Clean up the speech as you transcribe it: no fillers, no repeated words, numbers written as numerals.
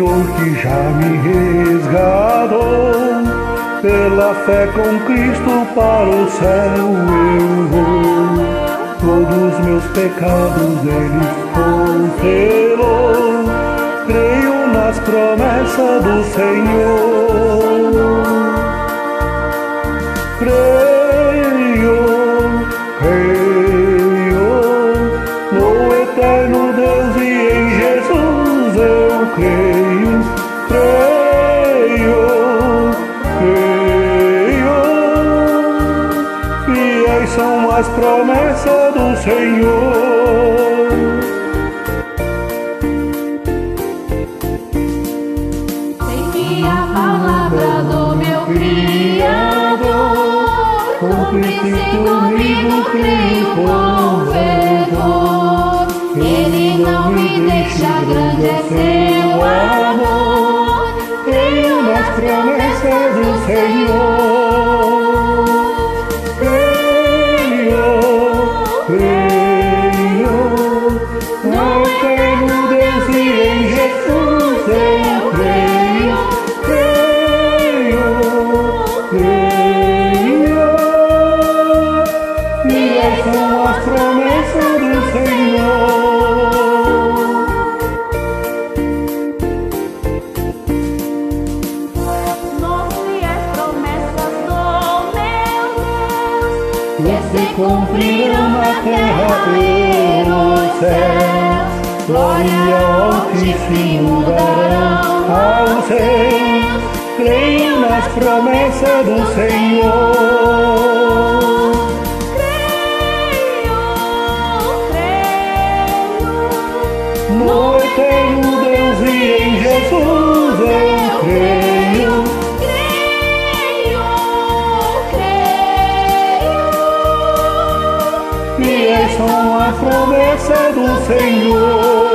Senhor que já me resgatou. Pela fé com Cristo para o céu eu vou. Todos meus pecados Ele cancelou. Creio nas promessas do Senhor. Creio no eterno Deus e em Jesus eu creio. Fiéis são as promessas do Senhor. Sei a palavra do meu Criador cumpre-se comigo, creio com fervor. Ele não me deixa, grande é seu amor. Creio nas promessas do Senhor. No eterno Deus e em Jesus eu creio. E essas são as promessas do Senhor. Novo e as promessas do meu Deus Que se cumprirão na terra e no céu. Glória ao Altíssimo darão aos seus. Creio nas promessas do Senhor. No eterno Deus e em Jesus eu creio. Fiéis são as promessas do Senhor.